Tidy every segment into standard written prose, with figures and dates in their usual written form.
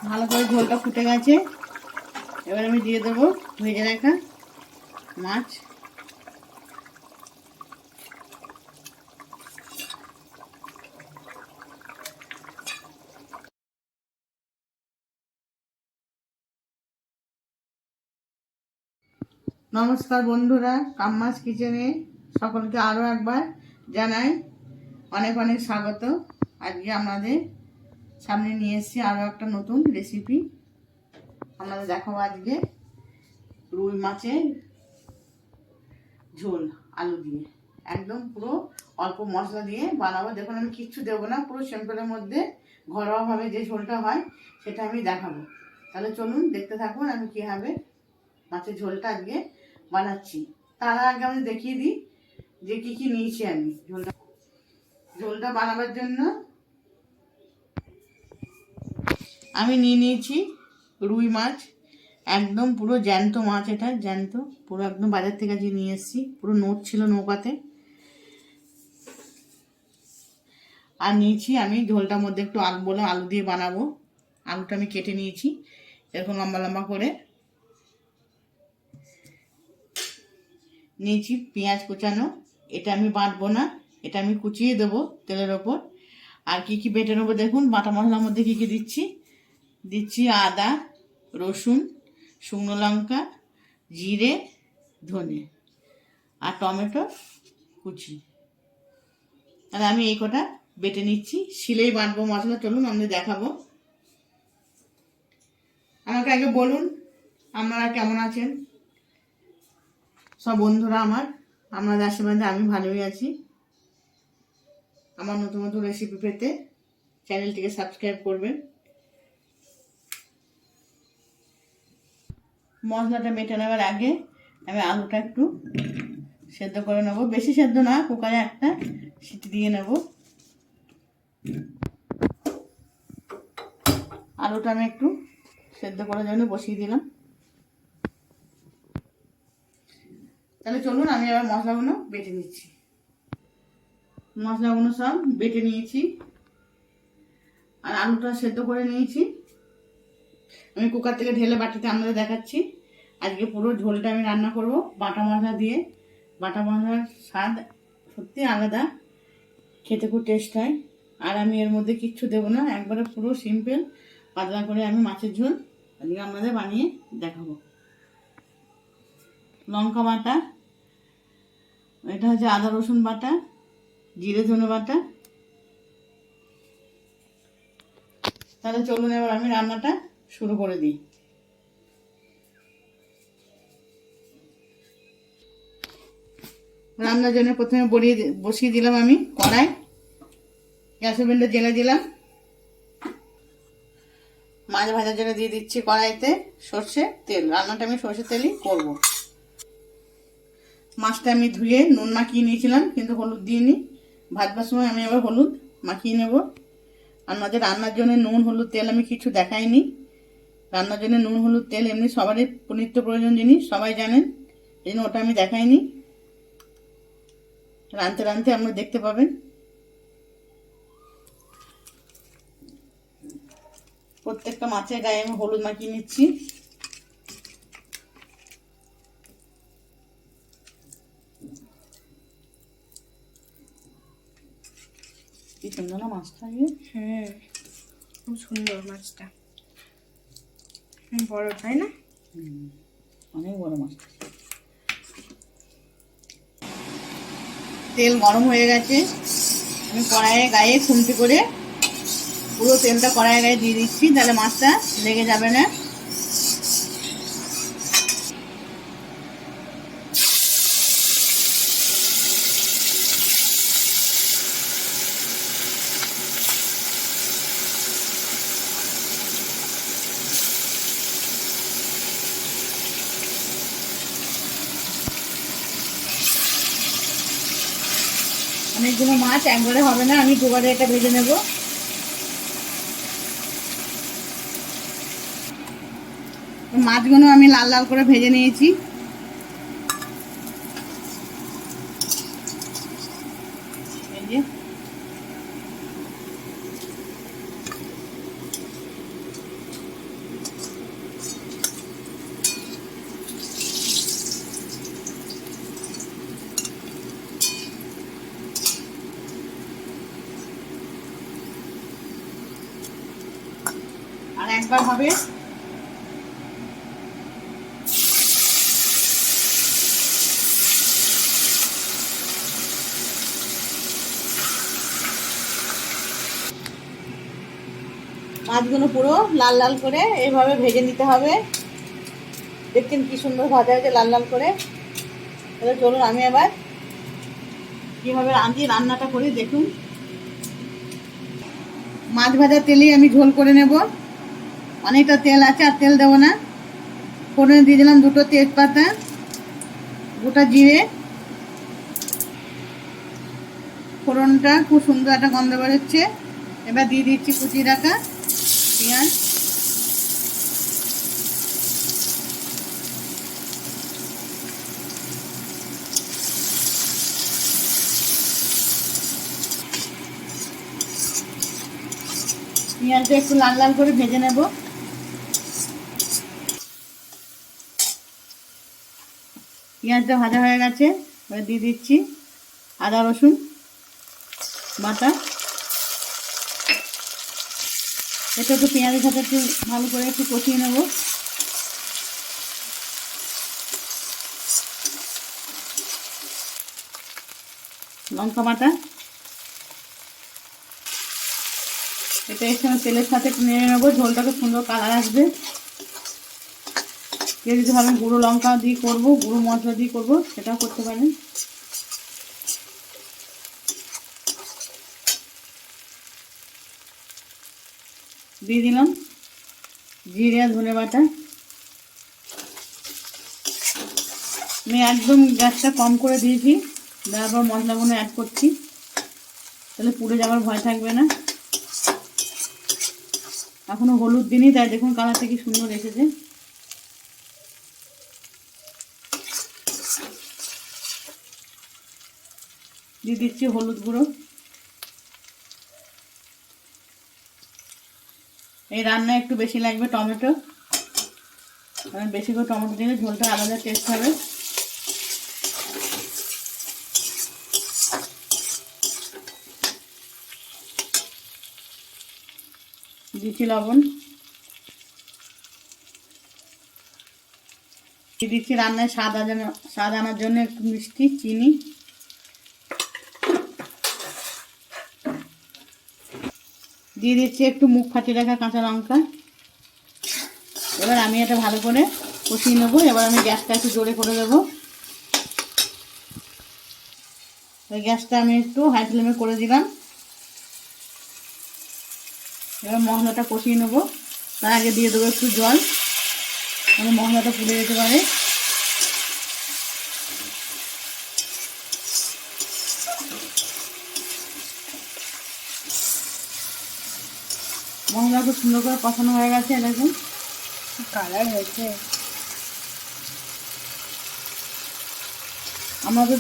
ভালো করে ঝোলটা ফুটে গেছে। এবার আমি দিয়ে দেবো ভেজে রাখা মাছ। নমস্কার বন্ধুরা, কাম্মাস কিচেনে সকলকে আরও একবার জানাই অনেক অনেক স্বাগত। আজকে আমাদের সামনে নিয়ে এসেছি আরও একটা নতুন রেসিপি। আমাদের দেখাবো আজকে রুই মাছের ঝোল আলু দিয়ে, একদম পুরো অল্প মশলা দিয়ে বানাবো। দেখুন আমি কিচ্ছু দেবো না, পুরো সিম্পলের মধ্যে ঘরোয়াভাবে যে ঝোলটা হয় সেটা আমি দেখাবো। তাহলে চলুন দেখতে থাকুন আমি কীভাবে মাছের ঝোলটা আজকে বানাচ্ছি। তার আগে আমি দেখিয়ে দিই যে কী কী নিয়েছি আমি ঝোলটা বানাবার জন্য। আমি নিয়েছি রুই মাছ, একদম পুরো জ্যান্ত মাছ। এটা জ্যান্ত, পুরো একদম বাজার থেকে আজকে নিয়ে এসেছি, পুরো নোট ছিল নৌকাতে। আর নিয়েছি আমি ঝোলটার মধ্যে একটু আলু দিয়ে বানাবো। আলুটা আমি কেটে নিয়েছি এরকম লম্বা লম্বা করে। নিয়েছি পেঁয়াজ কুচানো, এটা আমি বাটবো না, এটা আমি কুচিয়ে দেবো তেলের ওপর। আর কি কি বেটে নেবো দেখুন, বাটা মশলার মধ্যে কি কি দিচ্ছি আদা, রসুন, শুকনো লঙ্কা, জিরে, ধনে আর টমেটো কুচি। আর আমি এই কটা বেটে নিচ্ছি, শিলেই বাটবো মশলা। চলুন আমাদের দেখাবো। আমাকে আগে বলুন আপনারা কেমন আছেন সব বন্ধুরা আমার। আপনাদের আশীর্বাদে আমি ভালোই আছি। আমার নতুন নতুন রেসিপি পেতে চ্যানেলটিকে সাবস্ক্রাইব করবেন। মশলাটা বেটে নেওয়ার আগে আমি আলুটা একটু সেদ্ধ করে নেবো, বেশি সেদ্ধ না, কুকারে একটা সিটি দিয়ে নেব। আলুটা আমি একটু সেদ্ধ করার জন্য বসিয়ে দিলাম। তাহলে চলুন আমি এবার মশলাগুলো বেটে নিচ্ছি। মশলাগুলো সব বেটে নিয়েছি আর আলুটা সেদ্ধ করে নিয়েছি। আমি কুকার থেকে ঢেলে বাটিতে আপনাদের দেখাচ্ছি। আজকে পুরো ঝোলটা আমি রান্না করব বাটা মশলা দিয়ে। বাটা মশলার স্বাদ সত্যি আলাদা, খেতে খুব টেস্ট হয়। আর আমি এর মধ্যে কিচ্ছু দেবো না, একবারে পুরো সিম্পল পাতলা করে আমি মাছের ঝোল আজকে আপনাদের বানিয়ে দেখাবো। লঙ্কা বাটা, এটা হচ্ছে আদা রসুন বাটা, জিরে ধনে বাটা। তাহলে চলুন এবার আমি রান্নাটা শুরু করে দিই। রান্নার জন্য প্রথমে বসিয়ে দিলাম আমি কড়াই, গ্যাস ওভেনটা জ্বেলে দিলাম। মাছ ভাজার জন্য দিয়ে দিচ্ছি কড়াইতে সর্ষের তেল। রান্নাটা আমি সর্ষের তেলই করব। মাছটা আমি ধুয়ে নুন মাখিয়ে নিয়েছিলাম, কিন্তু হলুদ দিইনি। ভাজবার সময় আমি আবার হলুদ মাখিয়ে নেব। আমাদের রান্নার জন্য নুন হলুদ তেল আমি কিছু দেখাইনি। রান্নার জন্য নুন হলুদ তেল এমনি সবারই নিত্য প্রয়োজন জিনিস, সবাই জানেন, এই জন্য ওটা আমি দেখাইনি। রাঁধতে রাঁধতে আপনারা দেখতে পাবেন। প্রত্যেকটা মাছের গায়ে আমি হলুদ মাখিয়ে নিচ্ছি। কি সুন্দর না মাছটা? হ্যাঁ, খুব সুন্দর মাছটা, বড় তাই না? অনেক বড় মাছটা। তেল গরম হয়ে গেছে, আমি কড়াইয়ে গায়ে খুন্তি করে পুরো তেলটা কড়াইয়ে গায়ে দিয়ে দিচ্ছি, তাহলে মাছটা লেগে যাবে না। অনেকগুলো মাছ একবারে হবে না, আমি দুবারে এটা ভেজে নেব। মাছগুলো আমি লাল লাল করে ভেজে নিয়েছি। এই যে আর একবার হবে মাছগুলো পুরো লাল লাল করে এইভাবে ভেজে নিতে হবে। দেখছেন কি সুন্দর ভাজা হয়েছে লাল লাল করে। তাহলে চলুন আমি আবার কীভাবে রান্নাটা করি দেখুন। মাছ ভাজার তেলেই আমি ঝোল করে নেব। অনেকটা তেল আছে, আর তেল দেবো না। ফোড়নে দিয়ে দিলাম 2টো তেজপাতা, গোটা জিরে। ফোড়নটা খুব সুন্দর একটা গন্ধ বেরোচ্ছে। এবার দিয়ে দিচ্ছি কুচিয়ে রাখা পেঁয়াজ। পেঁয়াজটা একটু লাল লাল করে ভেজে নেব। পেঁয়াজটা ভাজা হয়ে গেছে, এবার দিয়ে দিচ্ছি আদা রসুন বাটা। এটা একটু পেঁয়াজের সাথে একটু ভালো করে একটু কষিয়ে নেব। লঙ্কা বাটা, এটা এর সঙ্গে তেলের সাথে একটু নেড়ে নেবো। ঝোলটাকে সুন্দর কালার আসবে। কেউ যদি ভাবেন গুঁড়ো লঙ্কা দিয়ে করবো, গুঁড়ো মশলা দিয়ে করবো, সেটাও করতে পারেন। দিয়ে দিলাম জিরে আর ধনে বাটা। আমি একদম গ্যাসটা কম করে দিয়েছি, তারপর মশলাগুলো অ্যাড করছি, তাহলে পুড়ে যাওয়ার ভয় থাকবে না। এখনো হলুদ দিনই, তাই দেখুন কালারটা কি সুন্দর এসেছে। দিয়ে দিচ্ছি হলুদ গুঁড়ো। এই রান্নায় একটু বেশি লাগবে টমেটো, কারণ বেশি করে টমেটো দিলে ঝোলটা আলাদা টেস্ট হবে। দিচ্ছি লবণ। দিয়ে দিচ্ছি রান্নায় স্বাদ আনার জন্য একটু মিষ্টি, চিনি। দিয়ে দিচ্ছি একটু মুখ ফাটিয়ে রাখা কাঁচা লঙ্কা। এবার আমি এটা ভালো করে কষিয়ে নেবো। এবার আমি গ্যাসটা একটু জোরে করে দেবো। গ্যাসটা আমি একটু হাই ফ্লেমে করে দিলাম। এবার মশলাটা কষিয়ে নেবো। তার আগে দিয়ে দেবো একটু জল, মানে মশলাটা পুড়ে যেতে পারে। মশলা খুব সুন্দর করে কষানো হয়ে গেছে, দেখুন কালার হয়েছে। আমাদের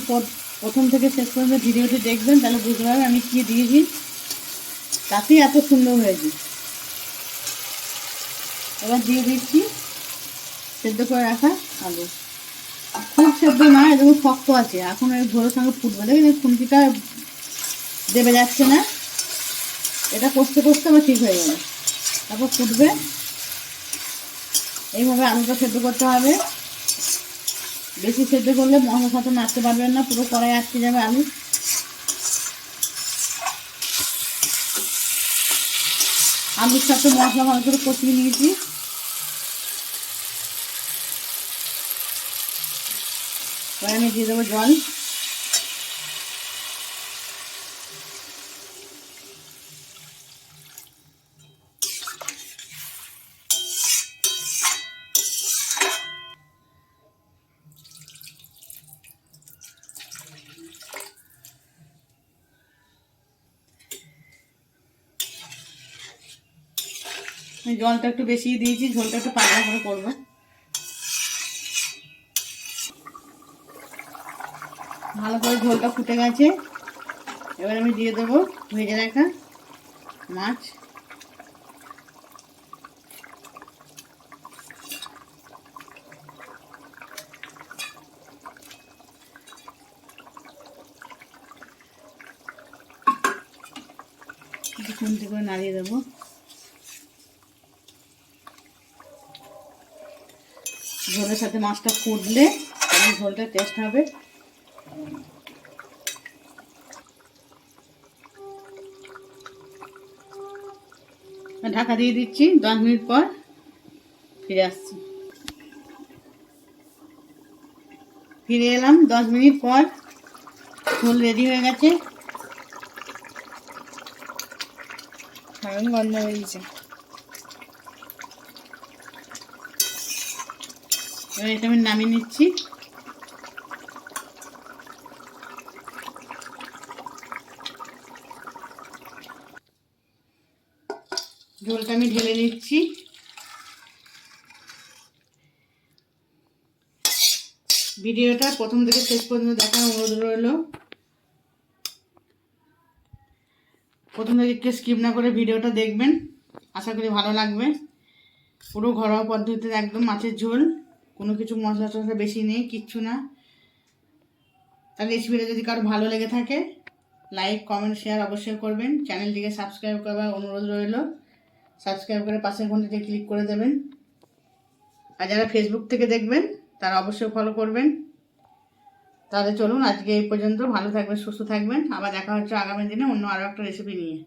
প্রথম থেকে শেষ পর্যন্ত ভিডিওটি দেখবেন, তাহলে বুঝতে পারবেন আমি কী দিয়েছি, তাতেই এত সুন্দর হয়েছে। এবার দিয়ে দিচ্ছি সেদ্ধ করে রাখা আলু। খুব সেদ্ধ না, এরকম শক্ত আছে, এখন এর ঝোলের সঙ্গে ফুটবে। দেখুন এই খুন্তিটা দেবে যাচ্ছে না, এটা কষতে কষতে আমার ঠিক হয়ে যাবে, তারপর ফুটবে। এইভাবে আলুটা সেদ্ধ করতে হবে। বেশি সেদ্ধ করলে মশলার সাথে নাড়তে পারবেন না, পুরো কড়াই আটকে যাবে আলু। আলুর সাথে মশলা ভালো করে কষিয়ে নিয়েছি। এবার আমি দিয়ে দেবো জল। জলটা একটু বেশি দিয়েছি, ঝোলটা একটু পাতলা করে করবো। ভালো করে ঝোলটা ফুটে গেছে। এবার আমি দিয়ে দেবো ভেজে রাখা মাছ। খুন্তি করে নাড়িয়ে দেবো। ঝোলের সাথে মাছটা ফুটলে তাহলে ঝোলটা টেস্ট হবে। ঢাকা দিয়ে দিচ্ছি, 10 মিনিট পর ফিরে আসছি। ফিরে এলাম 10 মিনিট পর, ঝোল রেডি হয়ে গেছে। দারুণ গন্ধ হয়েছে। এবার এটা আমি নামিয়ে নিচ্ছি। ঝোলটা আমি ঢেলে নিচ্ছি। ভিডিওটা প্রথম থেকে শেষ পর্যন্ত দেখার অনুরোধ রইল। প্রথম থেকে একটু স্কিপ না করে ভিডিওটা দেখবেন, আশা করি ভালো লাগবে। পুরো ঘরোয়া পদ্ধতিতে একদম মাছের ঝোল, কোনো কিছু মশলা টশলা বেশি নেই, কিচ্ছু না। তাহলে রেসিপিটা যদি কারো ভালো লেগে থাকে লাইক কমেন্ট শেয়ার অবশ্যই করবেন। চ্যানেলটিকে সাবস্ক্রাইব করার অনুরোধ রইল। সাবস্ক্রাইব করে পাশের ঘন্টিতে ক্লিক করে দেবেন। আর যারা ফেসবুক থেকে দেখবেন তারা অবশ্যই ফলো করবেন। তাহলে চলুন আজকে এই পর্যন্ত। ভালো থাকবেন, সুস্থ থাকবেন। আবার দেখা হচ্ছে আগামী দিনে অন্য আরও একটা রেসিপি নিয়ে।